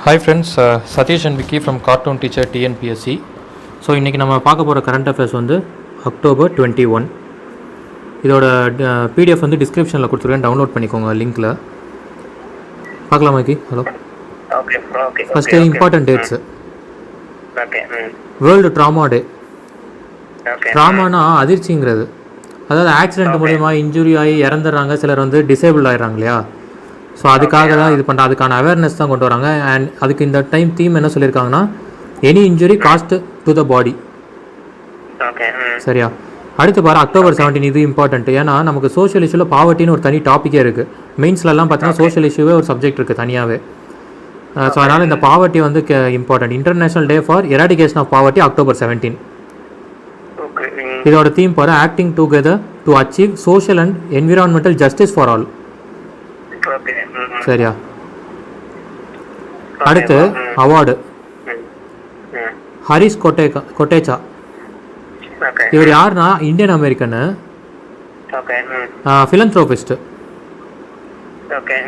Hi friends, Satish and Vicky from Cartoon Teacher TNPSC. So இன்றைக்கி நம்ம பார்க்க போகிற கரண்ட் அஃபேர்ஸ் வந்து October 21. இதோட பிடிஎஃப் வந்து டிஸ்கிரிப்ஷனில் கொடுத்துருக்கேன், டவுன்லோட் பண்ணிக்கோங்க லிங்க்கில். பார்க்கலாமா Vicky? Hello. First important dates. World trauma day. ட்ராமானா அதிர்ச்சிங்கிறது, அதாவது ஆக்சிடென்ட் மூலிமா இன்ஜுரி ஆகி இறந்துடுறாங்க, சிலர் வந்து டிசேபிள் ஆகிடுறாங்க இல்லையா. ஸோ அதுக்காக தான் இது பண்ணுற, அதுக்கான அவேர்னஸ் தான் கொண்டு வராங்க. அண்ட் அதுக்கு இந்த டைம் தீம் என்ன சொல்லியிருக்காங்கன்னா, any injury caused to the body. சரியா? அடுத்து பாரு, October 17 இது இம்பார்ட்டன்ட். ஏன்னா நமக்கு சோஷியல் இஷ்யூவில் பாவர்ட்டின்னு ஒரு தனி டாப்பிக்கே இருக்குது. மெயின்ஸ்லலாம் பார்த்தீங்கன்னா சோஷியல் இஷ்யூவே ஒரு சப்ஜெக்ட் இருக்குது தனியாகவே. ஸோ அதனால் இந்த பாவர்ட்டி வந்து important. International day for eradication of poverty October 17. இதோட தீம் பாரு, acting together to achieve social and environmental justice for all. சரியா? அடுத்து அவார்டு, ஹரிஷ் கொட்டேச்சா. இவர் யாருன்னா இந்தியன் அமெரிக்கனு, ஃபிலந்த்ரோபிஸ்ட்.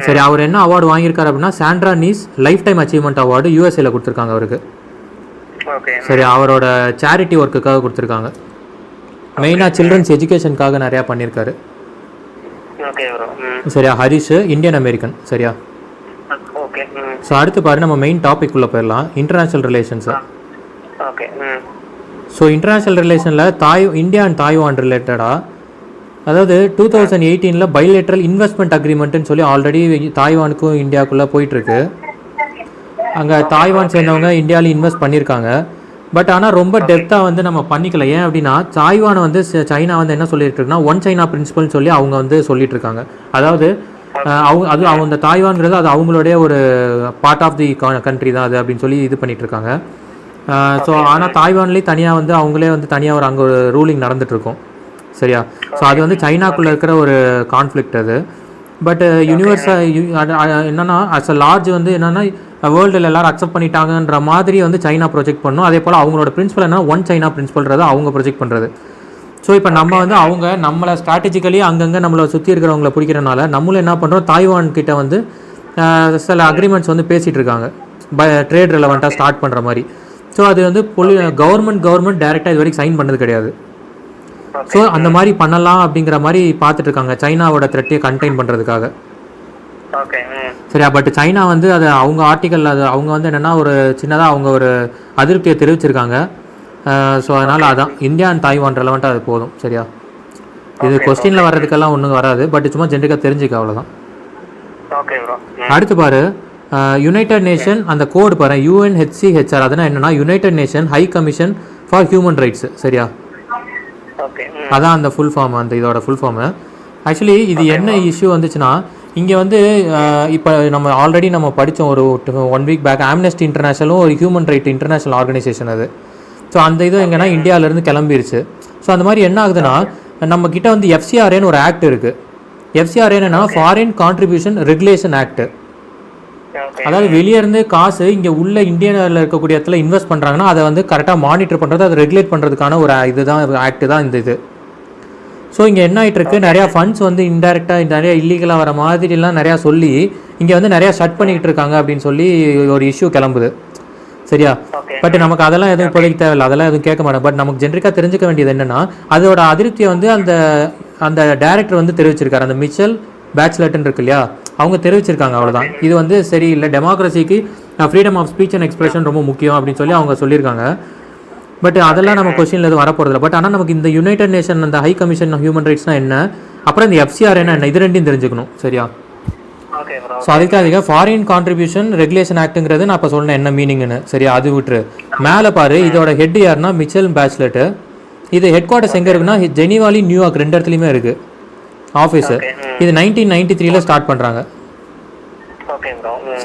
சரி, அவர் என்ன அவார்டு வாங்கியிருக்காரு அப்படின்னா, Sandra Nees lifetime achievement award யூஎஸ்ஏல கொடுத்துருக்காங்க அவருக்கு. சரி, அவரோட சேரிட்டி ஒர்க்குக்காக கொடுத்துருக்காங்க. மெயினாக சில்ட்ரன்ஸ் எஜுகேஷனுக்காக நிறையா பண்ணியிருக்காரு. சரியா? Harish Indian American. சரியா? ஸோ அடுத்து பாரு, நம்ம மெயின் டாபிக் உள்ள போயிடலாம், இன்டர்நேஷ்னல் ரிலேஷன்ஸ். ஸோ இன்டர்நேஷ்னல் ரிலேஷனில் இந்தியா அண்ட் தாய்வான் ரிலேட்டடாக, அதாவது 2018 பைலேட்ரல் இன்வெஸ்ட்மெண்ட் அக்ரிமெண்ட்டுன்னு சொல்லி ஆல்ரெடி தாய்வானுக்கும் இந்தியாவுக்குள்ளே போயிட்டுருக்கு. அங்கே தாய்வான் சேர்ந்தவங்க இந்தியாவில் இன்வெஸ்ட் பண்ணியிருக்காங்க. பட் ஆனால் ரொம்ப டெப்த்தாக வந்து நம்ம பண்ணிக்கல. ஏன் அப்படின்னா, தாய்வானை வந்து சைனா வந்து என்ன சொல்லிட்டு இருக்குன்னா, ஒன் சைனா பிரின்சிபல்னு சொல்லி அவங்க வந்து சொல்லிட்டு இருக்காங்க. அதாவது அவங்க தாய்வான்கிறது அது அவங்களுடைய ஒரு பார்ட் ஆஃப் தி கண்ட்ரி தான் அது அப்படின்னு சொல்லி இது பண்ணிட்டு இருக்காங்க. ஸோ ஆனால் தாய்வான்லேயே தனியாக வந்து அவங்களே வந்து தனியாக ஒரு அங்கே ஒரு ரூலிங் நடந்துகிட்ருக்கோம். சரியா? ஸோ அது வந்து சைனாக்குள்ளே இருக்கிற ஒரு கான்ஃப்ளிக்ட் அது. பட் யூனிவர்ஸாக என்னென்னா, அஸ் அ லார்ஜ் வந்து என்னென்னா வேர்ல்டில் எல்லோரும் அக்செப்ட் பண்ணிட்டாங்கன்ற மாதிரி வந்து சைனா ப்ரொஜெக்ட் பண்ணும். அதே போல் அவங்களோட பிரின்சிபல் என்ன, ஒன் சைனா பிரின்சிபல்ன்றதை அவங்க ப்ரொஜெக்ட் பண்ணுறது. ஸோ இப்போ நம்ம வந்து அவங்க நம்மளை ஸ்ட்ராட்டஜிக்கலி அங்கங்கே நம்மளை சுற்றி இருக்கிறவங்கள பிடிக்கிறனால நம்மளும் என்ன பண்ணுறோம், தாய்வான் கிட்ட வந்து சில அக்ரிமெண்ட்ஸ் வந்து பேசிகிட்டு இருக்காங்க, ட்ரேட் ரெலவெண்ட்டாக ஸ்டார்ட் பண்ணுற மாதிரி. ஸோ அது வந்து கவர்மெண்ட் டைரெக்டாக இது வரைக்கும் சைன் பண்ணது கிடையாது. ஸோ அந்த மாதிரி பண்ணலாம் அப்படிங்கிற மாதிரி பார்த்துட்டு இருக்காங்க, சைனாவோட த்ரெட்டையை கண்டெயின் பண்ணுறதுக்காக. சரியா? பட் சைனா வந்து அது அவங்க ஆர்டிக்கல், அது அவங்க வந்து என்னென்னா ஒரு சின்னதாக அவங்க ஒரு அதிருப்தியை தெரிவிச்சிருக்காங்க. ஸோ அதனால் அதான் இந்தியா அண்ட் தாய்வான் ரெலவெண்ட்டாக அது போதும். சரியா? இது கொஸ்டினில் வர்றதுக்கெல்லாம் ஒன்றும் வராது, பட் சும்மா ஜென்ரிக்காக தெரிஞ்சுக்க, அவ்வளோதான். அடுத்து பாரு, யுனைடெட் நேஷன் அந்த கோடு பாரு, UNHCHR. அதனால் என்னென்னா United Nation High Commission for Human Rights. சரியா? அதான் அந்த ஃபுல் ஃபார்ம், அந்த இதோட ஃபுல் ஃபார்மு. ஆக்சுவலி இது என்ன இஷ்யூ வந்துச்சுன்னா, இங்கே வந்து இப்போ நம்ம ஆல்ரெடி நம்ம படித்தோம் ஒரு 1 வீக் பேக், ஆம்னஸ்டி இன்டர்நேஷனலும் ஒரு ஹியூமன் ரைட் இன்டர்நேஷனல் ஆர்கனைசேஷன் அது. ஸோ அந்த இது எங்கன்னா இந்தியாவிலேருந்து கிளம்பிருச்சு. ஸோ அந்த மாதிரி என்ன ஆகுதுன்னா, நம்ம கிட்ட வந்து FCRAன்னு ஒரு ஆக்ட் இருக்குது. FCRA என்னன்னா ஃபாரின் கான்ட்ரிபியூஷன் ரெகுலேஷன் ஆக்ட். அதாவது வெளியேருந்து காசு இங்கே உள்ள இந்தியாவில் இருக்கக்கூடிய இடத்துல இன்வெஸ்ட் பண்ணுறாங்கன்னா அதை வந்து கரெக்டாக மானிட்டர் பண்ணுறது, அதை ரெகுலேட் பண்ணுறதுக்கான ஒரு இதுதான் ஆக்ட் தான் இந்த இது. ஸோ இங்கே என்ன ஆகிட்டுருக்கு, நிறையா ஃபண்ட்ஸ் வந்து இன்டெரக்டாக நிறையா இல்லீகலாக வர மாதிரிலாம் நிறையா சொல்லி இங்கே வந்து நிறையா ஷட் பண்ணிக்கிட்டு இருக்காங்க அப்படின்னு சொல்லி ஒரு இஷ்யூ கிளம்புது. சரியா? பட் நமக்கு அதெல்லாம் எதுவும் இப்போதைக்கு தேவையில்லை, அதெல்லாம் எதுவும் கேட்க மாட்டோம். பட் நமக்கு ஜென்ரிக்காக தெரிஞ்சுக்க வேண்டியது என்னென்னா, அதோட அதிருப்தியை வந்து அந்த டைரக்டர் வந்து தெரிவிச்சிருக்காரு, அந்த மிச்சல் பேச்லெட்னு இருக்கு இல்லையா, அவங்க தெரிவிச்சிருக்காங்க. அவ்வளோதான். இது வந்து சரியில்லை, டெமோக்ரஸிக்கு freedom of speech and expression ரொம்ப முக்கியம் அப்படின்னு சொல்லி அவங்க சொல்லியிருக்காங்க. பட் அதெல்லாம் நம்ம கொஸ்டினில் எதுவும் வரப்போகிறதில்ல. பட் ஆனால் நமக்கு இந்த யுனைடெட் நேஷன் அந்த ஹை கமிஷன் ஆஃப் ஹியூமன் ரைட்ஸ்னால் என்ன, அப்புறம் இந்த FCRA என்ன, இது ரெண்டையும் தெரிஞ்சுக்கணும். சரியா? ஸோ அதுக்காக ஃபாரின் கான்ட்ரிபியூஷன் ரெகுலேஷன் ஆக்ட்டுங்கிறது நான் இப்போ சொன்னேன் என்ன மீனிங்னு. சரியா? அது விட்டுரு. மேலே பாரு, இதோட ஹெட் யாருன்னா மிச்சல் பேச்லெட்டு. இது ஹெட் குவார்ட்டர்ஸ் எங்கே இருக்குன்னா, ஜெனீவாலி, நியூயார்க் ரெண்டு இடத்துலையுமே இருக்குது ஆஃபீஸு. இது 1993 ஸ்டார்ட் பண்ணுறாங்க.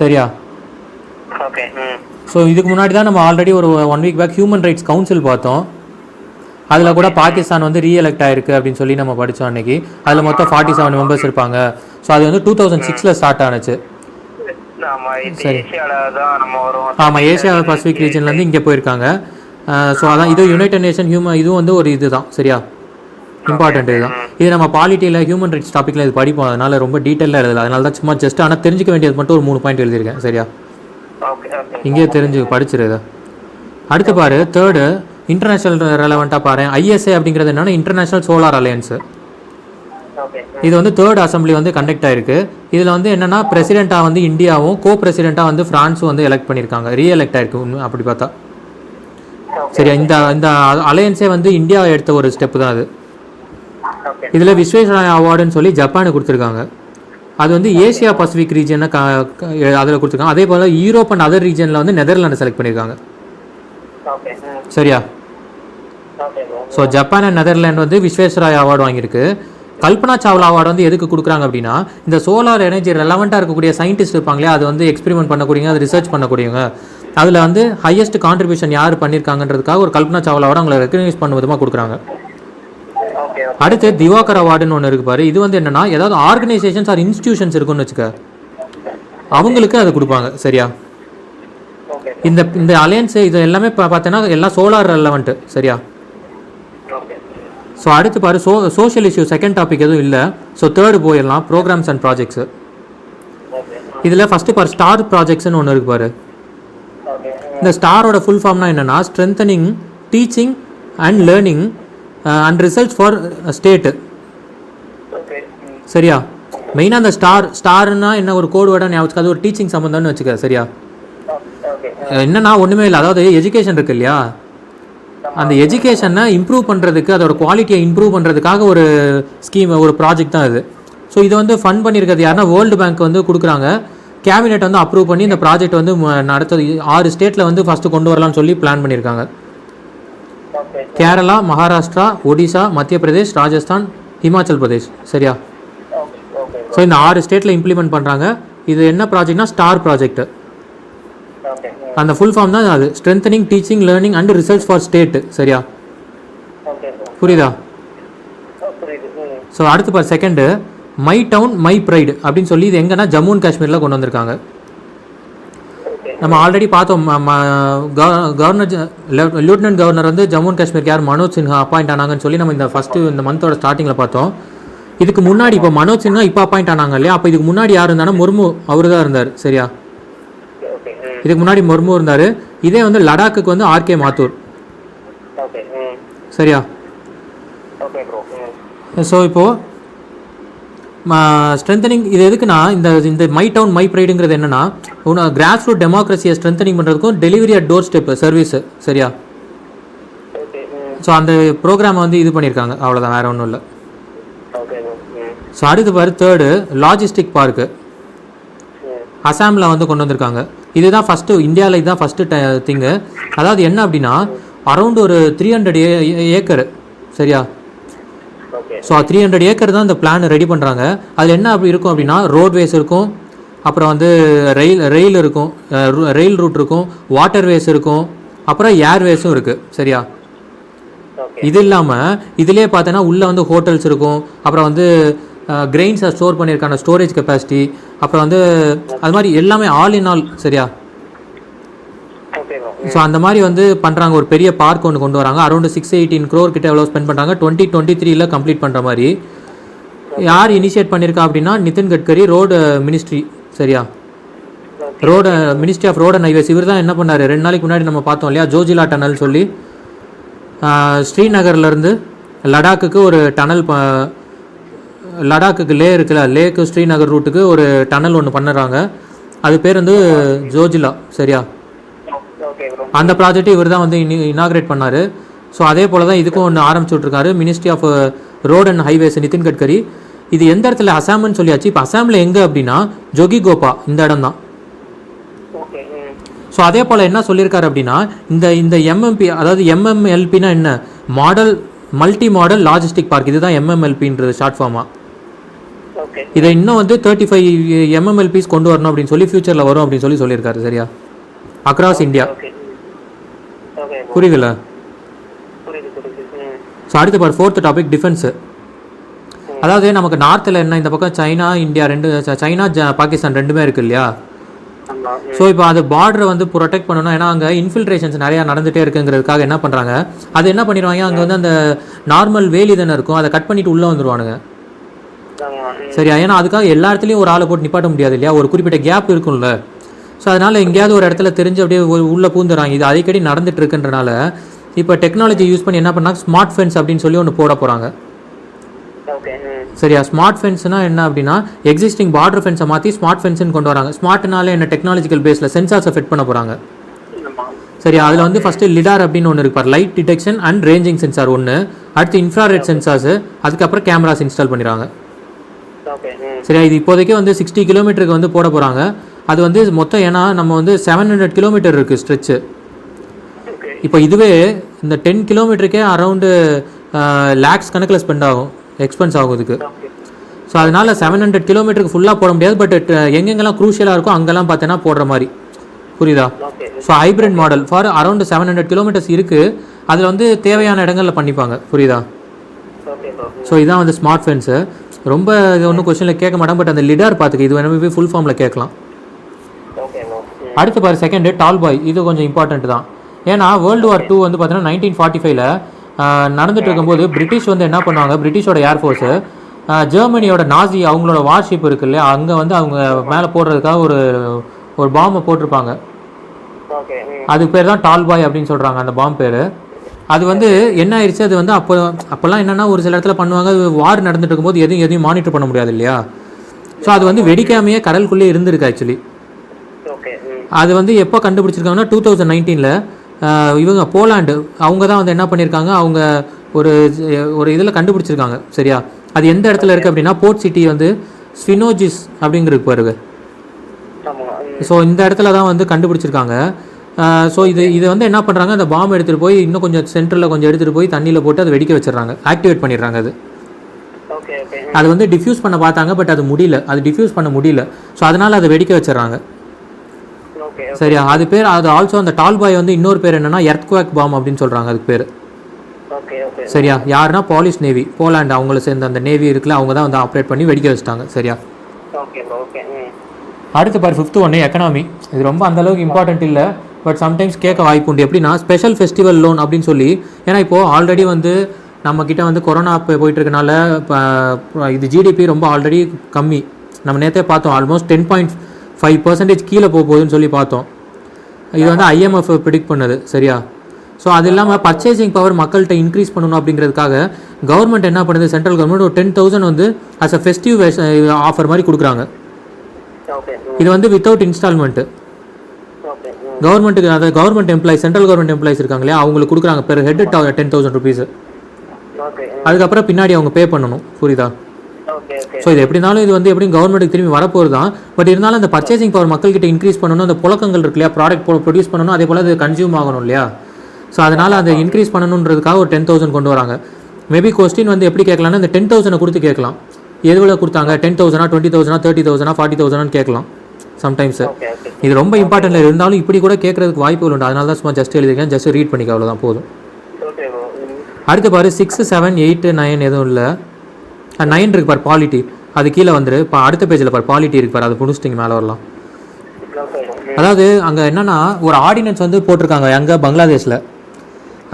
சரியா? ஸோ இதுக்கு முன்னாடி தான் நம்ம ஆல்ரெடி ஒரு 1 week back human rights council பார்த்தோம். அதில் கூட பாகிஸ்தான் வந்து ரீஎலெக்ட் ஆயிருக்கு அப்படின்னு சொல்லி நம்ம படித்தோம் அன்றைக்கி. அதில் மொத்தம் 47 மெம்பர்ஸ் இருப்பாங்க. ஸோ அது வந்து 2006 ஸ்டார்ட் ஆனிச்சு. சரி. ஆமாம், ஏஷியா பசிபிக் ரீஜன்லேருந்து இங்கே போயிருக்காங்க. ஸோ அதான் இது யுனைடெட் நேஷன் இதுவும் வந்து ஒரு இது தான். சரியா? இம்பார்ட்டன்ட் இதுதான். இது நம்ம பாலிட்டியில் ஹியூமன் ரைட்ஸ் டாப்பிக்கில் இது படிப்போம், அதனால் ரொம்ப டீட்டெயிலாக எழுதலை. அதனால தான் சும்மா ஜஸ்ட் ஆனால் தெரிஞ்சிக்க வேண்டியது மட்டும் ஒரு 3 பாயிண்ட் எழுதியிருக்கேன். சரியா? ஓகே ஓகே இங்கேயே தெரிஞ்சு படிச்சிரு இதை. அடுத்து பாரு தேர்டு இன்டர்நேஷ்னல் ரெலவெண்ட்டாக பாரு. ஐஎஸ்ஏ அப்படிங்கிறது என்னன்னா இன்டர்நேஷ்னல் சோலார் அலையன்ஸு. ஓகே இது வந்து தேர்ட் அசம்பிளி வந்து கண்டக்ட் ஆயிருக்கு. இதில் வந்து என்னன்னா பிரசிடெண்ட்டாக வந்து இந்தியாவும் கோ பிரசிடெண்ட்டாக வந்து ஃப்ரான்ஸும் வந்து எலெக்ட் பண்ணியிருக்காங்க, ரீஎலெக்ட் ஆயிருக்கு உண்மை அப்படி பார்த்தா. சரியா, இந்த இந்த அலையன்ஸே வந்து இந்தியா எடுத்த ஒரு ஸ்டெப்பு தான் அது. ஓகே இதில் விஸ்வேஸ்வரய்யா அவார்டுன்னு சொல்லி ஜப்பானுக்கு கொடுத்துருக்காங்க. அது வந்து ஏசியா பசிபிக் ரீஜனை அதில் கொடுத்துருக்காங்க. அதே போல் யூரோப் அண்ட் அதர் ரீஜனில் வந்து நெதர்லாண்டு செலக்ட் பண்ணியிருக்காங்க. ஓகே சரியா, okay bro. So Japan and Netherland வந்து விஸ்வேஸ்வரய்யா அவார்டு வாங்கியிருக்கு. கல்பனா சாவ்லா அவார்டு வந்து எதுக்கு கொடுக்குறாங்க அப்படின்னா இந்த சோலார் எனர்ஜி ரெலவெண்ட்டாக இருக்கக்கூடிய சயின்டிஸ்ட் இருப்பாங்களே, அது வந்து எக்ஸ்பெரிமெண்ட் பண்ணக்கூடியவங்க, அது ரிசர்ச் பண்ணக்கூடியவங்க, அதில் வந்து ஹையஸ்ட் கான்ட்ரிபியூஷன் யார் பண்ணியிருக்காங்கன்றதுக்காக ஒரு கல்பனா சாவ்லா அவார்டு அவங்களை ரெக்கக்னைஸ் பண்ணும் விதமாக கொடுக்குறாங்க. ஓகே அடுத்து திவாகர் அவார்டுன்னு ஒன்று இருக்கு பாரு. இது வந்து என்னன்னா ஏதாவது ஆர்கனைசேஷன்ஸ் ஆர் இன்ஸ்டிடியூஷன்ஸ் இருக்குன்னு வச்சுக்க, அவங்களுக்கு அது கொடுப்பாங்க. சரியா, ஓகே இந்த இந்த அலையன்ஸ் இது எல்லாமே பார்த்தீங்கன்னா எல்லாம் சோலார் ரெலவெண்ட். சரியா, ஓகே ஸோ அடுத்து பாரு சோஷியல் இஷ்யூ செகண்ட் டாபிக் எதுவும் இல்லை. ஸோ தேர்டு போயிடலாம், ப்ரோக்ராம்ஸ் அண்ட் ப்ராஜெக்ட்ஸு. ஓகே இதில் ஃபஸ்ட்டு பாரு ஸ்டார் ப்ராஜெக்ட்ஸ்னு ஒன்று இருக்கு பாரு. ஓகே இந்த ஸ்டாரோட ஃபுல் ஃபார்ம்னா என்னென்னா strengthening teaching and learning and results for state. Okay சரியா, மெயினாக அந்த ஸ்டார்னா என்ன ஒரு கோடு வேர்டாக ஞாபகம், அது ஒரு டீச்சிங் சம்மந்தம்னு வச்சுக்க. சரியா, ஓகே என்னன்னா ஒன்றுமே இல்லை, அதாவது எஜுகேஷன் இருக்கு இல்லையா, அந்த எஜுகேஷனை இம்ப்ரூவ் பண்ணுறதுக்கு, அதோட குவாலிட்டியை இம்ப்ரூவ் பண்ணுறதுக்காக ஒரு ஸ்கீம், ஒரு ப்ராஜெக்ட் தான் இது. ஸோ இதை வந்து ஃபண்ட் பண்ணியிருக்கிறது யாருன்னா வேர்ல்டு பேங்க் வந்து கொடுக்குறாங்க. கேபினெட் வந்து அப்ரூவ் பண்ணி இந்த ப்ராஜெக்ட் வந்து நடத்த 6 ஸ்டேட்டில் வந்து ஃபஸ்ட்டு கொண்டு வரலாம்னு சொல்லி பிளான் பண்ணியிருக்காங்க. ஓகே கேரளா, மகாராஷ்டிரா, ஒடிசா, மத்திய பிரதேஷ், ராஜஸ்தான், ஹிமாச்சல் பிரதேஷ். சரியா, ஓகே ஓகே ஸோ இந்த 6 ஸ்டேட்டில் இம்ப்ளிமெண்ட் பண்ணுறாங்க. இது என்ன ப்ராஜெக்ட்னா ஸ்டார் ப்ராஜெக்ட். ஓகே அந்த ஃபுல் ஃபார்ம் தான் அது, strengthening teaching learning and results for state. சரியா, ஓகே புரியுதா? புரியுது. ஸோ அடுத்து பார் second my town my pride அப்படின்னு சொல்லி இது எங்கன்னா ஜம்மு அண்ட் காஷ்மீரில் கொண்டு வந்திருக்காங்க. ஓகே நம்ம ஆல்ரெடி பார்த்தோம், கவர்னர் லெஃப்டினன்ட் கவர்னர் வந்து ஜம்மு அண்ட் காஷ்மீருக்கு யார் மனோஜ் சின்ஹா அப்பாயிண்ட் ஆனாங்கன்னு சொல்லி நம்ம இந்த மந்தோட ஸ்டார்டிங்கில் பார்த்தோம். இதுக்கு முன்னாடி இப்போ மனோஜ் சின்ஹா இப்போ அப்பாயிண்ட் ஆனாங்க இல்லையா, அப்போ இதுக்கு முன்னாடி யார் இருந்தாலும் முர்மு அவர் தான் இருந்தார். சரியா, ஓகே இதுக்கு முன்னாடி முர்மு இருந்தார். இதே வந்து லடாக்குக்கு வந்து ஆர்கே மாத்தூர். ஓகே சரியா, ஓகே ப்ரோ. ஸோ இப்போது ஸ்ட்ரென்தனிங் இது எதுக்குன்னா இந்த மை டவுன் மை ப்ரைடுங்கிறது என்னன்னா கிராஸ் ரூட் டெமோக்ரஸியை ஸ்ட்ரென்தனிங் பண்ணுறதுக்கும் delivery at door step service. சரியா, ஓகே ஸோ அந்த ப்ரோக்ராமை வந்து இது பண்ணியிருக்காங்க, அவ்வளோதான், வேறு ஒன்றும் இல்லை. Okay bro. ஸோ அடுத்து பாரு தேர்டு லாஜிஸ்டிக் பார்க்கு அசாமில் வந்து கொண்டு வந்திருக்காங்க. இதுதான் ஃபஸ்ட்டு இந்தியாவில், இதுதான் ஃபஸ்ட்டு திங்கு. அதாவது என்ன அப்படின்னா அரௌண்ட் ஒரு 300 ஏக்கர். சரியா, ஓகே ஸோ 300 ஏக்கர் தான் இந்த பிளான் ரெடி பண்ணுறாங்க. அதில் என்ன அப்படி இருக்கும் அப்படின்னா ரோட்வேஸ் இருக்கும், அப்புறம் வந்து ரயில் இருக்கும், ரயில் ரூட் இருக்கும், வாட்டர்வேஸ் இருக்கும், அப்புறம் ஏர்வேஸும் இருக்குது. சரியா, ஓகே இது இல்லாமல் இதிலே பார்த்தோன்னா உள்ளே வந்து ஹோட்டல்ஸ் இருக்கும், அப்புறம் வந்து கிரெயின்ஸை ஸ்டோர் பண்ணியிருக்கான ஸ்டோரேஜ் கெப்பாசிட்டி, அப்புறம் வந்து அது மாதிரி எல்லாமே ஆல் இன் ஆல். சரியா, ஓகே ப்ரோ. ஸோ அந்த மாதிரி வந்து பண்ணுறாங்க. ஒரு பெரிய பார்க் ஒன்று கொண்டு வராங்க. அரௌண்ட் 618 crore கிட்ட எவ்வளோ ஸ்பெண்ட் பண்ணுறாங்க, 2023 கம்ப்ளீட் பண்ணுற மாதிரி. யார் இனிஷியேட் பண்ணியிருக்கா அப்படின்னா நிதின் கட்கரி, ரோடு மினிஸ்ட்ரி. சரியா, road ministry of road and highways. இவர் தான் என்ன பண்ணார், 2 நாளைக்கு முன்னாடி நம்ம பார்த்தோம் இல்லையா, ஜோஜிலா டனல் சொல்லி ஸ்ரீநகர்லேருந்து லடாக்குக்கு ஒரு டனல், லடாக்குக்கு இருக்குல்ல, லேக்கு ஸ்ரீநகர் ரூட்டுக்கு ஒரு டனல் ஒன்று பண்ணுறாங்க. அது பேர் வந்து ஜோஜிலா. சரியா, ஓகே ப்ரோ. அந்த ப்ராஜெக்ட் இவர் தான் வந்து இனாக்ரேட் பண்ணார். ஸோ அதே போல் தான் இதுக்கும் ஒன்று ஆரம்பிச்சு விட்ருக்காரு, ministry of road and highways Nitin Gadkari. இது எந்த இடத்துல அசாம்னு சொல்லியாச்சு. இப்போ அசாமில் எங்கே அப்படின்னா ஜோகிகோபா, இந்த இடம் தான். ஓகே ஸோ அதே போல் என்ன சொல்லியிருக்காரு அப்படின்னா இந்த எம்எம்பி, அதாவது எம்எம்எல்பின்னா என்ன, model multi model logistic park, இதுதான் எம்எம்எல்பின்றது ஷார்ட் ஃபார்மாக. ஓகே இதை இன்னும் வந்து 35 எம்எம்எல்பிஸ் கொண்டு வரணும் அப்படின்னு சொல்லி ஃபியூச்சரில் வரும் அப்படின்னு சொல்லியிருக்காரு. சரியா, அக்ராஸ் இந்தியா. ஓகே ஓகே புரியுதுல்ல? புரியுது. ஸோ அடுத்து பாரு ஃபோர்த் டாபிக் டிஃபென்ஸு. அதாவது நமக்கு நார்த்தில் என்ன, இந்த பக்கம் சைனா இந்தியா சைனா பாகிஸ்தான் ரெண்டுமே இருக்குது இல்லையா. ஆமாம். ஸோ இப்போ அது பார்டரை வந்து ப்ரொடெக்ட் பண்ணணும். ஏன்னா அங்கே இன்ஃபில்ட்ரேஷன்ஸ் நிறையா நடந்துகிட்டே இருக்குங்கிறதுக்காக என்ன பண்ணுறாங்க, அது என்ன பண்ணிடுவாங்க, அங்கே வந்து அந்த நார்மல் வேலி தானே இருக்கும், அதை கட் பண்ணிவிட்டு உள்ளே வந்துடுவானுங்க. சரியா, ஏன்னா அதுக்காக எல்லா இடத்துலையும் ஒரு ஆளை போட்டு நிப்பாட்ட முடியாது இல்லையா, ஒரு குறிப்பிட்ட கேப் இருக்கும்ல. ஸோ அதனால் எங்கேயாவது ஒரு இடத்துல தெரிஞ்சு அப்படியே உள்ளே பூந்துறாங்க. இது அடிக்கடி நடந்துட்டு இருக்குன்றனால இப்போ டெக்னாலஜி யூஸ் பண்ணி என்ன பண்ணாங்க, ஸ்மார்ட் ஃபென்ஸ் அப்படின்னு சொல்லி ஒன்று போட போகிறாங்க. சரியா? ஸ்மார்ட் ஃபென்ஸ்னால் என்ன அப்படின்னா எக்ஸிஸ்டிங் பார்டர் ஃபென்ஸை மாற்றி ஸ்மார்ட் ஃபென்ஸ்னு கொண்டு வராங்க. ஸ்மார்ட்னால என்ன டெக்னாலஜிக்கல் பேஸில் சென்சார்ஸை ஃபிட் பண்ண போகிறாங்க. சரியா? அதில் வந்து ஃபஸ்ட்டு லிடார் அப்படின்னு ஒன்று இருப்பார், light detection and ranging sensor ஒன்று. அடுத்து இன்ஃப்ராரெட் சென்சார்ஸு, அதுக்கப்புறம் கேமராஸ் இன்ஸ்டால் பண்ணிடுறாங்க. சரியா? இது இப்போதைக்கு வந்து 60 கிலோமீட்டருக்கு வந்து போட போகிறாங்க. அது வந்து மொத்தம் ஏன்னா நம்ம வந்து 700 கிலோமீட்டர் இருக்குது ஸ்ட்ரெச்சு. இப்போ இதுவே இந்த 10 கிலோமீட்டருக்கே அரௌண்டு லேக்ஸ் கணக்கில் எக்ஸ்பென்ஸ் ஆகும் இதுக்கு. ஸோ அதனால் 700 கிலோமீட்டருக்கு ஃபுல்லாக போட முடியாது. பட் எங்கெங்கெல்லாம் க்ரூஷியலாக இருக்கோ அங்கெல்லாம் பார்த்தீங்கன்னா போடுற மாதிரி. புரியுதா? So hybrid model for around 700 kilometres இருக்குது. அதில் வந்து தேவையான இடங்களில் பண்ணிப்பாங்க. புரியுதா? ஸோ இதான் வந்து ஸ்மார்ட் ஃபென்ஸு. ரொம்ப இது ஒன்றும் கொஸ்டினில் கேட்க மாட்டேன். பட் அந்த லிடார் பார்த்துக்கு இது வேணுமே ஃபுல் ஃபார்மில் கேட்கலாம். அடுத்து பாரு செகண்டு டால் பாய். இது கொஞ்சம் இம்பார்ட்டன்ட் தான். ஏன்னா வேர்ல்டு வார் 2 வந்து பார்த்தீங்கன்னா 1945 நடந்துட்டு இருக்கும்போது பிரிட்டிஷ் வந்து என்ன பண்ணுவாங்க, பிரிட்டிஷோட ஏர்ஃபோர்ஸு ஜெர்மனியோட நாசி அவங்களோட வார்ஷிப் இருக்கு இல்லையா, அங்கே வந்து அவங்க மேலே போடுறதுக்காக ஒரு பாம்பை போட்டிருப்பாங்க. அது பேர் தான் டால் பாய் அப்படின்னு சொல்கிறாங்க அந்த பாம்பு பேர். அது வந்து என்ன ஆயிடுச்சு, அது வந்து அப்போல்லாம் என்னென்னா ஒரு சில இடத்துல பண்ணுவாங்க, வார் நடந்துட்டு இருக்கும்போது எதையும் மானிட்டர் பண்ண முடியாது இல்லையா. ஸோ அது வந்து வெடிக்காமையே கடலுக்குள்ளே இருந்திருக்கு ஆக்சுவலி. அது வந்து எப்போ கண்டுபிடிச்சிருக்காங்கன்னா 2019 இவங்க போலாண்டு அவங்க தான் வந்து என்ன பண்ணியிருக்காங்க, அவங்க ஒரு இதில் கண்டுபிடிச்சிருக்காங்க. சரியா? அது எந்த இடத்துல இருக்குது அப்படின்னா போர்ட் சிட்டி வந்து ஸ்வினோஜிஸ் அப்படிங்கிறது பாருங்க. ஸோ இந்த இடத்துல தான் வந்து கண்டுபிடிச்சிருக்காங்க. ஸோ இது வந்து என்ன பண்ணுறாங்க, அந்த பாம்பு எடுத்துகிட்டு போய் இன்னும் கொஞ்சம் சென்டரில் கொஞ்சம் எடுத்துகிட்டு போய் தண்ணியில் போட்டு அதை வெடிக்க வச்சிடறாங்க, ஆக்டிவேட் பண்ணிடுறாங்க. அது வந்து டிஃப்யூஸ் பண்ண பார்த்தாங்க, பட் அது முடியல, அது டிஃப்யூஸ் பண்ண முடியல. ஸோ அதனால் அதை வெடிக்க வச்சிடறாங்க. சரியா? அது பேர் அது ஆல்சோ அந்த டால் பாய் வந்து இன்னொரு பேர் என்னன்னா எர்த்குவேக் பாம் அப்படின்னு சொல்கிறாங்க அதுக்கு பேர். சரியா? யாருன்னா பாலிஷ் நேவி, போலாண்டு அவங்கள சேர்ந்த அந்த நேவி இருக்குல்ல, அவங்க தான் வந்து ஆப்ரேட் பண்ணி வெடிக்க வச்சிட்டாங்க. சரியா? அடுத்து பாரு 5th ஒன்று எக்கனாமி. இது ரொம்ப அந்தளவுக்கு இம்பார்ட்டன்ட் இல்லை, பட் சம்டைம்ஸ் கேட்க வாய்ப்பு உண்டு. எப்படின்னா ஸ்பெஷல் ஃபெஸ்டிவல் லோன் அப்படின்னு சொல்லி. ஏன்னா இப்போது ஆல்ரெடி வந்து நம்மக்கிட்ட வந்து கொரோனா போயிட்டு இருக்கனால இது ஜிடிபி ரொம்ப ஆல்ரெடி கம்மி. நம்ம நேற்றே பார்த்தோம், ஆல்மோஸ்ட் 10.5% கீழே போகுதுன்னு சொல்லி பார்த்தோம். இது வந்து IMF ப்ரிடிக்ட் பண்ணது. சரியா? ஸோ அது இல்லாமல் பர்ச்சேசிங் பவர் மக்கள்கிட்ட இன்க்ரீஸ் பண்ணணும் அப்படிங்கிறதுக்காக கவர்மெண்ட் என்ன பண்ணுது, சென்ட்ரல் கவர்மெண்ட் ஒரு 10,000 வந்து அஸ் அ ஃபெஸ்டிவ் ஆஃபர் மாதிரி கொடுக்குறாங்க. இது வந்து வித்தவுட் இன்ஸ்டால்மெண்ட்டு கவர்மெண்ட்டுக்கு, அதாவது government employees, central government employees இருக்காங்க இல்லையா, அவங்களுக்கு கொடுக்குறாங்க. Per head 10,000 rupees. அதுக்கப்புறம் பின்னாடி அவங்க பே பண்ணணும். புரியுதா? ஸோ இது எப்படி இருந்தாலும் இது வந்து எப்படியும் கவர்மெண்ட்டுக்கு திரும்பி வரப்போகுது தான். பட் இருந்தாலும் அந்த பர்ச்சேசிங் பவர் மக்கள்கிட்ட இன்க்ரீஸ் பண்ணணும், அந்த புழக்கங்கள் இருக்கு இல்லையா, ப்ராடக்ட் ப்ரொடியூஸ் பண்ணணும், அதே போல் அது கன்சியூம் ஆகணும் இல்லையா. ஸோ அதனால் அதை இன்க்ரீஸ் பண்ணணுன்றதுக்காக ஒரு 10,000 கொண்டு வராங்க. மேபி கொஸ்டின் வந்து எப்படி கேட்கலாம்னா இந்த 10,000 கொடுத்து கேட்கலாம். எதுவில் கொடுத்தாங்க, 10,000, 20,000, 30,000, 40,000 கேட்கலாம் சம்டைம்ஸ். இது ரொம்ப இம்பார்ட்டன்ட் இருந்தாலும் இப்படி கூட கேட்கறதுக்கு வாய்ப்புகள் உண்டு. அதனால தான் சும்மா ஜஸ்ட் எழுதிருக்கேன், ஜஸ்ட் ரீட் பண்ணிக்க, அவ்வளோதான் போதும். அடுத்து பாரு 6, 7, 8, 9 எதுவும் இல்லை. 9 இருக்கு பாரு பாலிட்டி, அது கீழே வந்துரு. இப்போ அடுத்த பேஜில் பாரு பாலிட்டி இருக்கு பாரு, அது புடிச்சிட்டிங்க மேலே வரலாம். அதாவது அங்கே என்னன்னா ஒரு ஆர்டினன்ஸ் வந்து போட்டிருக்காங்க அங்கே பங்களாதேஷில்.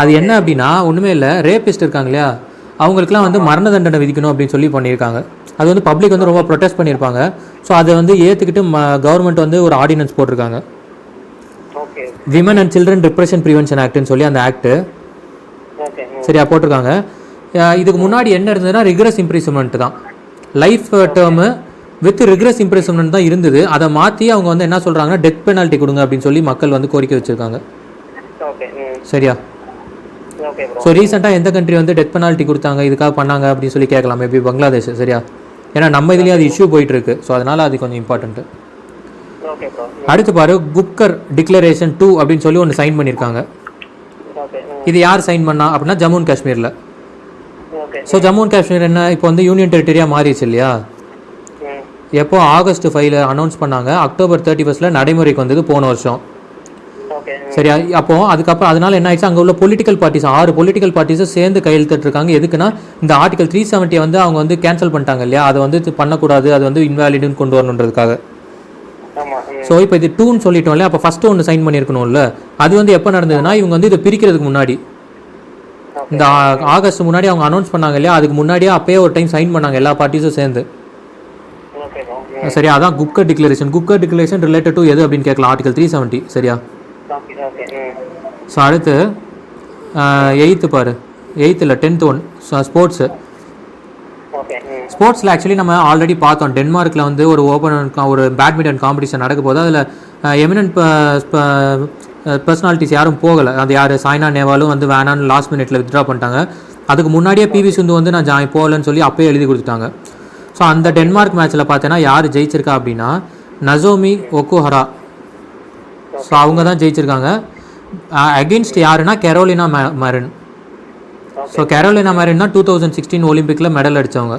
அது என்ன அப்படின்னா ஒன்றுமே இல்லை, ரேபிஸ்ட் இருக்காங்க இல்லையா, அவங்களுக்குலாம் வந்து மரண தண்டனை விதிக்கணும் அப்படின்னு சொல்லி பண்ணியிருக்காங்க. அது வந்து பப்ளிக் வந்து ரொம்ப ப்ரொடெஸ்ட் பண்ணியிருப்பாங்க. ஸோ அதை வந்து ஏற்றுக்கிட்டு கவர்மெண்ட் வந்து ஒரு ஆர்டினன்ஸ் போட்டிருக்காங்க, women and children repression prevention ஆக்ட்னு சொல்லி அந்த ஆக்ட்டு. சரியா? போட்டிருக்காங்க. இதுக்கு முன்னாடி என்ன இருந்ததுன்னா ரிக்ரஸ் இம்ப்ரிசன்மெண்ட் தான், life term with rigorous imprisonment தான் இருந்தது. அதை மாற்றி அவங்க வந்து என்ன சொல்கிறாங்கன்னா டெத் பெனால்ட்டி கொடுங்க அப்படின்னு சொல்லி மக்கள் வந்து கோரிக்கை வச்சுருக்காங்க. சரியா? ஸோ ரீசெண்டாக எந்த கண்ட்ரி வந்து டெத் பெனால்ட்டி கொடுத்தாங்க, இதுக்காக பண்ணாங்க அப்படின்னு சொல்லி கேட்கலாம். மேபி பங்களாதேஷ். சரியா? ஏன்னா நம்ம இதுலேயும் அது இஷ்யூ போயிட்டுருக்கு. ஸோ அதனால் அது கொஞ்சம் இம்பார்ட்டன்ட்டு. அடுத்து பாரு குப்கர் டிக்ளரேஷன் 2 அப்படின்னு சொல்லி ஒன்று சைன் பண்ணியிருக்காங்க. இது யார் சைன் பண்ணா அப்படின்னா ஜம்மு அண்ட் காஷ்மீரில். ஸோ ஜம்மு அண்ட் காஷ்மீர் என்ன இப்போ வந்து யூனியன் டெரிட்டரியாக மாறிடுச்சு இல்லையா. எப்போ August 5 அனௌன்ஸ் பண்ணாங்க, October 31 நடைமுறைக்கு வந்தது போன வருஷம். சரியா? அப்போ அதுக்கப்புறம் அதனால என்ன ஆயிடுச்சு, அங்கே உள்ள பொலிட்டிக்கல் பார்ட்டிஸ் 6 பொலிட்டிக்கல் பார்ட்டிஸும் சேர்ந்து கையெழுத்திட்டுருக்காங்க. எதுக்குன்னா இந்த ஆர்டிகல் 370 வந்து அவங்க வந்து கேன்சல் பண்ணிட்டாங்க இல்லையா, அதை வந்து பண்ணக்கூடாது, அது வந்து இன்வாலிடுன்னு கொண்டு வரணுன்றதுக்காக. ஸோ இப்போ இது 2ன்னு சொல்லிட்டோம் இல்லையா, அப்போ ஃபஸ்ட்டு ஒன்று சைன் பண்ணியிருக்கணும்ல. அது வந்து எப்போ நடந்ததுன்னா இவங்க வந்து இதை பிரிக்கிறதுக்கு முன்னாடி, இந்த ஆகஸ்ட் முன்னாடி அவங்க அனௌன்ஸ் பண்ணாங்க இல்லையா, அதுக்கு முன்னாடியே அப்பயே ஒரு டைம் சைன் பண்ணாங்க எல்லா பார்ட்டிஸும் சேர்ந்து. சரியா, அதான் Gupkar declaration. Gupkar declaration related to எது அப்படின்னு கேட்கலாம், ஆர்டிகல் 370. சரியா. ஸோ அடுத்து 8th பாரு, 8th இல்லை 10th ஒன் ஸ்போர்ட்ஸு. ஸ்போர்ட்ஸில் ஆக்சுவலி நம்ம ஆல்ரெடி பார்த்தோம். டென்மார்க்கில் வந்து ஒரு ஒரு பேட்மிண்டன் காம்படிஷன் நடக்க போது அதில் எமினன்ட் பர்சனாலிட்டிஸ் யாரும் போகலை. அது யார், சாய்னா நேவாலும் வந்து வேணான்னு லாஸ்ட் மினிட்ல வித்ட்ரா பண்ணிட்டாங்க. அதுக்கு முன்னாடியே பிவி சிந்து வந்து நான் போகலன்னு சொல்லி அப்போயே எழுதி கொடுத்துட்டாங்க. ஸோ அந்த டென்மார்க் மேட்ச்சில் பார்த்தீங்கன்னா யார் ஜெயிச்சிருக்கா அப்படின்னா நசோமி ஒக்குஹரா. ஸோ அவங்க தான் ஜெயிச்சிருக்காங்க. அகெயின்ஸ்ட் யாருன்னா Carolina Marin. So Carolina Marin தான் 2016 ஒலிம்பிக்கில் மெடல் அடித்தவங்க.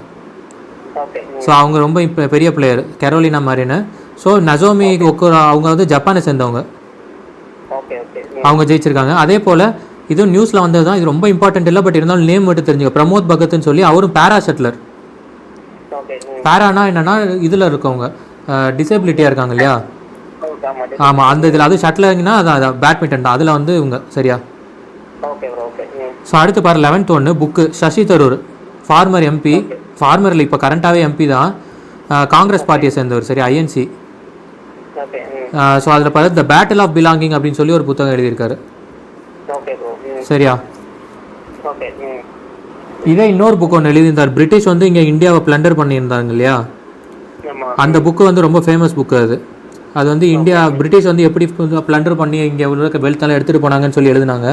ஸோ அவங்க ரொம்ப இப்போ பெரிய player Carolina Marin. So Nozomi Okuhara அவங்க வந்து ஜப்பானை சேர்ந்தவங்க, அவங்க ஜெயிச்சிருக்காங்க. அதே போல் இதுவும் நியூஸில் வந்தது தான், இது ரொம்ப இம்பார்ட்டன்ட் இல்லை, பட் இருந்தாலும் நேம் மட்டும் தெரிஞ்சுக்க. பிரமோத் பகத்னு சொல்லி அவரும் பேரா ஷட்லர். பேரானா என்னென்னா இதில் இருக்கவங்க டிசபிலிட்டியாக இருக்காங்க இல்லையா, ஆமாம் அந்த இதில். அது ஷட்லர்னா அது பேட்மிண்டன் தான், அதில் வந்து இவங்க. சரியா. ஸோ அடுத்து பாரு 11th ஒன்று book. Shashi Tharoor former MP, ஃபார்மரில் இப்போ கரண்ட்டாகவே எம்பி தான், காங்கிரஸ் பார்ட்டியை சேர்ந்தவர். சரி, ஐஎன்சி. ஸோ அதில் பார்த்து த பேட்டில் ஆஃப் பிலாங்கிங் அப்படின்னு சொல்லி ஒரு புத்தகம் எழுதியிருக்காரு. சரியா. இதே இன்னொரு புக் ஒன்று எழுதியிருந்தார். பிரிட்டிஷ் வந்து இங்கே இந்தியாவை பிளண்டர் பண்ணியிருந்தாங்க இல்லையா, அந்த புக்கு வந்து ரொம்ப ஃபேமஸ் புக்கு. அது வந்து இந்தியா பிரிட்டிஷ் வந்து எப்படி பிளண்டர் பண்ணி இங்கே உள்ள வெல்த்தெல்லாம் எடுத்துகிட்டு போனாங்கன்னு சொல்லி எழுதினாங்க.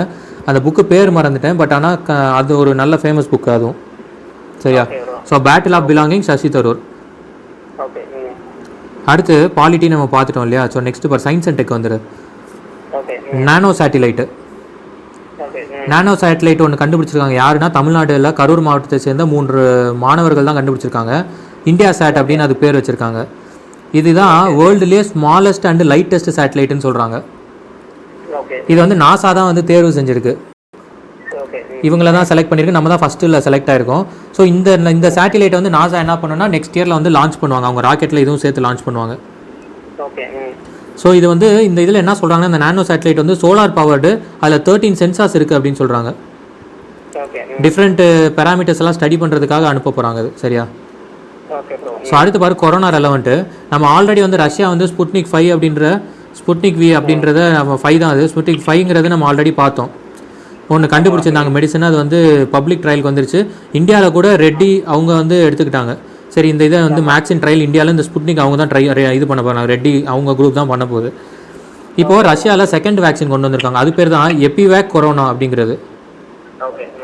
அந்த புக்கு பேர் மறந்துட்டேன், பட் ஆனால் அது ஒரு நல்ல ஃபேமஸ் புக்கு அதுவும். சரியா. So battle of belonging Shashi Tharoor. அடுத்து பாலிட்டி நம்ம பார்த்துட்டோம் இல்லையா. ஸோ நெக்ஸ்ட் பார் சயின்ஸ் அண்ட் டெக் வந்துடு. Nano satellite. நானோ சேட்டலைட் ஒன்று கண்டுபிடிச்சிருக்காங்க. யாருன்னா தமிழ்நாடுல கரூர் மாவட்டத்தை சேர்ந்த 3 மாணவர்கள் தான் கண்டுபிடிச்சிருக்காங்க. இந்தியா சேட் அப்படின்னு அது பேர் வச்சுருக்காங்க. இதுதான் வேர்ல்டுலேயே ஸ்மாலஸ்ட் அண்ட் லைட்டஸ்ட் சேட்டலைட்டுன்னு சொல்கிறாங்க. இது வந்து நாசா தான் வந்து தேர்வு செஞ்சுருக்கு, இவங்கள தான் செலக்ட் பண்ணியிருக்கு. நம்ம தான் ஃபஸ்ட்டில் செலக்ட் ஆகிருக்கோம். ஸோ இந்த சேட்டிலைட்டை வந்து நாசா என்ன பண்ணுன்னா நெக்ஸ்ட் இயரில் வந்து லான்ச் பண்ணுவாங்க. அவங்க ராக்கெட்டில் இதுவும் சேர்த்து லான்ச் பண்ணுவாங்க. ஸோ இது வந்து இந்த இதில் என்ன சொல்கிறாங்கன்னா, இந்த நானோ சேட்டலைட் வந்து சோலார் பவர்டு, அதில் 13 சென்சார்ஸ் இருக்குது அப்படின்னு சொல்கிறாங்க. டிஃப்ரெண்ட் பேராமீட்டர்ஸ் எல்லாம் ஸ்டடி பண்ணுறதுக்காக அனுப்ப போகிறாங்க அது. சரியா. ஸோ அடுத்து பாரு கொரோனா ரெலவெண்ட்டு. நம்ம ஆல்ரெடி வந்து ரஷ்யா வந்து ஸ்புட்னிக் 5 அப்படின்ற ஸ்புட்னிக் வி அப்படின்றத நம்ம 5 தான், அது ஸ்புட்னிக் 5ங்கிறது நம்ம ஆல்ரெடி பார்த்தோம். ஒன்று கண்டுபிடிச்சிருந்தாங்க மெடிசன், அது வந்து பப்ளிக் ட்ரையலுக்கு வந்துருச்சு. இந்தியாவில் கூட ரெட்டி அவங்க வந்து எடுத்துக்கிட்டாங்க. சரி, இந்த இதை வந்து மேக்ஸின் ட்ரையல் இந்தியாவில் இந்த ஸ்புட்னிக் அவங்க தான் இது பண்ண போகிறாங்க. ரெட்டி அவங்க குரூப் தான் பண்ண போகுது. இப்போது ரஷ்யாவில் செகண்ட் வேக்சின் கொண்டு வந்திருக்காங்க. அது பேர் தான் எபிவேக் கொரோனா அப்படிங்கிறது.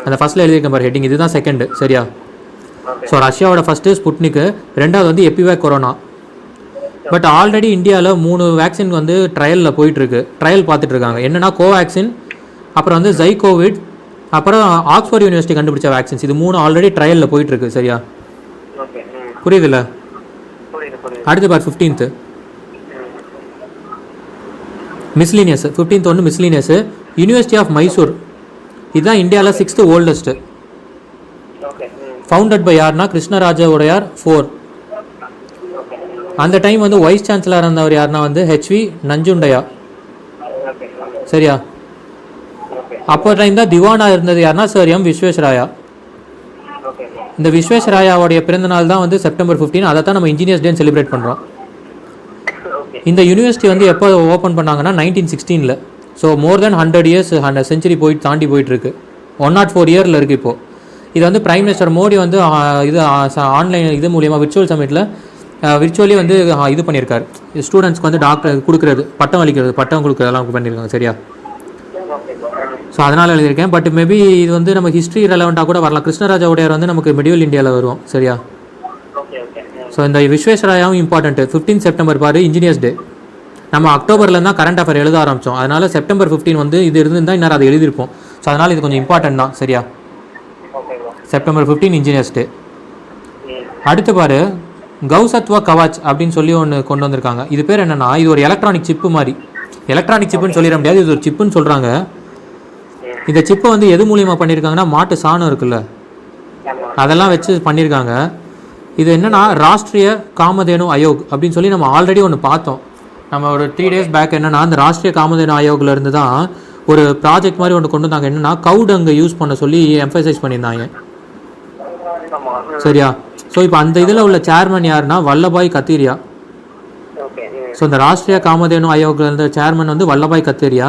அந்த ஃபஸ்ட்டில் எழுதியிருக்க பாரு ஹெட்டிங், இதுதான் செகண்டு. சரியா. ஸோ ரஷ்யாவோட ஃபஸ்ட்டு ஸ்புட்னிக்கு, ரெண்டாவது வந்து எபிவேக் கொரோனா. பட் ஆல்ரெடி இந்தியாவில் 3 வேக்சின் வந்து ட்ரையலில் போயிட்டுருக்கு, ட்ரையல் பார்த்துட்ருக்காங்க. என்னென்னா கோவேக்சின், அப்புறம் வந்து ஜைகோவிட், அப்புறம் ஆக்ஸ்ஃபோர்ட் யூனிவர்சிட்டி கண்டுபிடிச்ச வேக்சின்ஸ். இது 3 ஆல்ரெடி ட்ரையலில் போயிட்டுருக்கு. சரியா. புரியுதுல்ல. அடுத்து பார் 15th மிஸ்லீனியஸ். 15th ஒன்று மிஸ்லீனியஸ். யூனிவர்சிட்டி ஆஃப் மைசூர், இதுதான் இந்தியாவில் 6th ஓல்டஸ்ட்டு. ஃபவுண்டட் பை யார்னா கிருஷ்ணராஜ உடையார் 4. அந்த டைம் வந்து வைஸ் சான்சலர் இருந்தவர் யாருன்னா வந்து ஹெச்வி நஞ்சுண்டையா. சரியா. அப்போ டைம் தான் திவானா இருந்தது யாருன்னா சார் எம் விஸ்வேஸ்வராயா. இந்த விஸ்வேஸ்வராயாவுடைய பிறந்தநாள் தான் வந்து செப்டம்பர் 15. அதை தான் நம்ம இன்ஜினியர்ஸ் டேன்னு செலிப்ரேட் பண்ணுறோம். இந்த யூனிவர்சிட்டி வந்து எப்போ ஓப்பன் பண்ணாங்கன்னா 1916. ஸோ மோர் தென் 100 இயர்ஸ், 100 செஞ்சுரி தாண்டி போயிட்டுருக்கு. 104 இயரில் இருக்குது இப்போது. இது வந்து பிரைம் மினிஸ்டர் மோடி வந்து இது ஆன்லைன் இது மூலியமாக விர்ச்சுவல் சமிட்டில் விர்ச்சுவலி வந்து இது பண்ணியிருக்காரு. ஸ்டூடெண்ட்ஸ்க்கு வந்து டாக்டர் கொடுக்குறது, பட்டம் அளிக்கிறது, பட்டம் கொடுக்குறதெல்லாம் பண்ணியிருக்காங்க. சரியா. ஸோ அதனால் எழுதியிருக்கேன். பட் மேபி இது வந்து நம்ம ஹிஸ்ட்ரி ரெலவெண்ட்டாக கூட வரலாம். கிருஷ்ணராஜ உடையார் வந்து நமக்கு மெடிவல் இந்தியாவில் வரும். சரியா. ஸோ இந்த விஸ்வேஸ்வராயாவும் இம்பார்ட்டன்ட்டு. 15 செப்டம்பர் பாரு இன்ஜினியர்ஸ் டே. நம்ம அக்டோபரில் தான் கரண்ட் அஃபேர் எழுத ஆரம்பித்தோம். அதனால் செப்டம்பர் 15 வந்து இது இருந்திருந்தால் இன்னும் அதை எழுதியிருப்போம். ஸோ அதனால் இது கொஞ்சம் இம்பார்ட்டன்ட் தான். சரியா. September 15 engineers day. அடுத்து பாரு கௌசத்வா கவாச் அப்படின்னு சொல்லி ஒன்று கொண்டு வந்திருக்காங்க. இது பேர் என்னென்னா, இது ஒரு எலக்ட்ரானிக் சிப்பு மாதிரி. எலக்ட்ரானிக் சிப்புன்னு சொல்லிட முடியாது, இது ஒரு சிப்புன்னு சொல்கிறாங்க. இந்த சிப்பை வந்து எது மூலியமாக பண்ணியிருக்காங்கன்னா மாட்டு சாணம் இருக்குல்ல, அதெல்லாம் வச்சு பண்ணியிருக்காங்க. இது என்னென்னா ராஷ்ட்ரிய காமதேனு ஆயோக் அப்படின்னு சொல்லி நம்ம ஆல்ரெடி ஒன்று பார்த்தோம். நம்ம ஒரு 3 days பேக் என்னென்னா அந்த ராஷ்ட்ரிய காமதேனு ஆயோக்ல இருந்து தான் ஒரு ப்ராஜெக்ட் மாதிரி ஒன்று கொண்டு வந்தாங்க. என்னென்னா கவுட் அங்கே யூஸ் பண்ண சொல்லி எம்ஃபசைஸ் பண்ணியிருந்தாங்க. சரியா. ஸோ இப்போ அந்த இதில் உள்ள சேர்மன் யாருன்னா வல்லபாய் கத்தீரியா. ஸோ இந்த ராஷ்ட்ரிய காமதேனு ஆயோக் இருந்த சேர்மன் வந்து வல்லபாய் கத்தேரியா.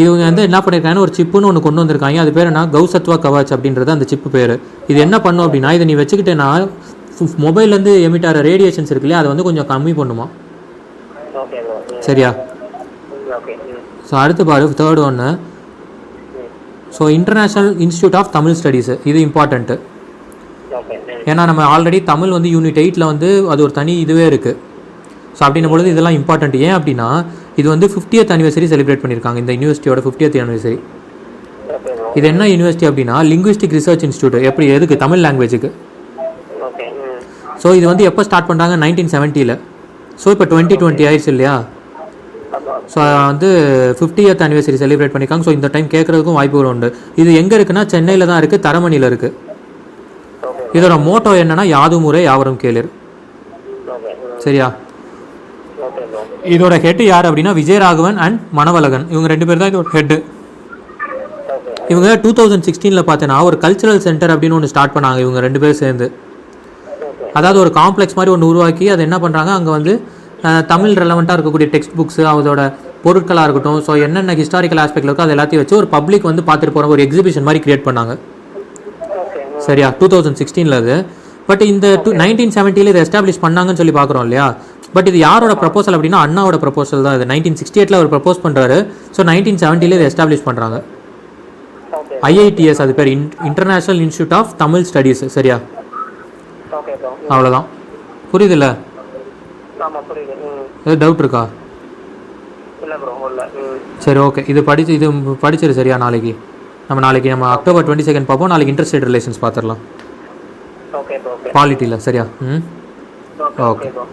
இவங்க வந்து என்ன பண்ணியிருக்காங்கன்னா ஒரு சிப்புன்னு ஒன்று கொண்டு வந்திருக்காங்க. அது பேர் என்ன, கௌசத்வா கவச் அப்படின்றது அந்த சிப்பு பேர். இது என்ன பண்ணும் அப்படின்னா, இதை நீ வச்சுக்கிட்டேன்னா மொபைல்லேருந்து எமிட் ஆகிற ரேடியேஷன்ஸ் இருக்கு இல்லையா, அதை வந்து கொஞ்சம் கம்மி பண்ணுமா. Okay bro. சரியா? ஓகே. ஸோ அடுத்து பாரு, தேர்ட் ஒன்று. So international institute of Tamil studies, இது இம்பார்ட்டண்ட்டு. ஓகே. ஏன்னா நம்ம ஆல்ரெடி தமிழ் வந்து யூனிட் 8ல் வந்து அது ஒரு தனி இதுவே இருக்குது. ஸோ அப்படின்னும் பொழுது இதெல்லாம் இம்பார்ட்டண்ட். ஏன் அப்படின்னா இது வந்து 50th anniversary செலிப்ரேட் பண்ணியிருக்காங்க, இந்த யூனிவர்சிட்டியோட 50th anniversary. Okay bro. இது என்ன யூனிவர்சிட்டி அப்படின்னா லிங்குவிஸ்டிக் ரிசர்ச் இன்ஸ்டியூட். எப்படி, எதுக்கு, தமிழ் லாங்குவேஜுக்கு. ஓகே. ஸோ இது வந்து எப்போ ஸ்டார்ட் பண்ணுறாங்க, 1970ல். ஸோ இப்போ 2020 ஆயிடுச்சு இல்லையா. ஸோ வந்து 50th anniversary செலிப்ரேட் பண்ணியிருக்காங்க. ஸோ இந்த டைம் கேட்குறதுக்கும் வாய்ப்புகள் உண்டு. இது எங்கே இருக்குன்னா சென்னையில் தான் இருக்குது, தரமணியில் இருக்குது. ஓகே. இதோட மோட்டோ என்னன்னா, யாதும் ஊரே யாவரும் கேளீர். ஓகே. சரியா? Okay bro. இதோட ஹெட் யார் அப்படின்னா விஜயராகவன் அண்ட் மணவழகன். இவங்க 2 பேர் தான் இதோட ஹெட்டு. ஓகே. இவங்க 2016ல் பார்த்தேன்னா ஒரு கல்ச்சுரல் சென்டர் அப்படின்னு ஒன்று ஸ்டார்ட் பண்ணாங்க இவங்க 2 பேர் சேர்ந்து. ஓகே. அதாவது ஒரு காம்ப்ளெக்ஸ் மாதிரி ஒன்று உருவாக்கி அதை என்ன பண்ணுறாங்க, அங்கே வந்து தமிழ் ரெலவெண்ட்டாக இருக்கக்கூடிய டெக்ஸ்ட் புக்ஸு, அதோட பொருட்களாக இருக்கட்டும், ஸோ என்னென்ன ஹிஸ்டாரிக்கல் ஆஸ்பெக்டில் இருக்கோ அது எல்லாத்தையும் வச்சு ஒரு பப்ளிக் வந்து பார்த்துட்டு போகிற ஒரு எக்ஸிபிஷன் மாதிரி கிரியேட் பண்ணாங்க. ஓகே. சரியா? 2016ல் அது. பட் இந்த 1970ல் இதை எஸ்டாப்ளிஷ் பண்ணாங்கன்னு சொல்லி பார்க்குறோம் இல்லையா. பட் இது யாரோட ப்ரப்போசல் அப்படின்னா அண்ணாவோட ப்ரப்போசல் தான் இது. 1968ல் அவர் ப்ரப்போஸ் பண்ணுறாரு. ஸோ 1970ல் இதை எஸ்டாப்ளிஷ் பண்ணுறாங்க. ஓகே. ஐஐடிஎஸ் அது பேர், international institute of Tamil studies. சரியா? Okay bro. அவ்வளோதான். புரியுதுல்ல? ஆமாம் புரியுது. எதாவது டவுட் இருக்கா? இல்லை ப்ரோ இல்லை. சரி, ஓகே. இது படிச்சிரு சரியா. நாளைக்கு நம்ம அக்டோபர் 22 பார்ப்போம். நாளைக்கு இன்டர்ஸ்டேட் ரிலேஷன்ஸ் பார்த்துடலாம் ஓகே ப்ரோ. ஓகே. பாலிட்டியில். சரியா? Okay bro.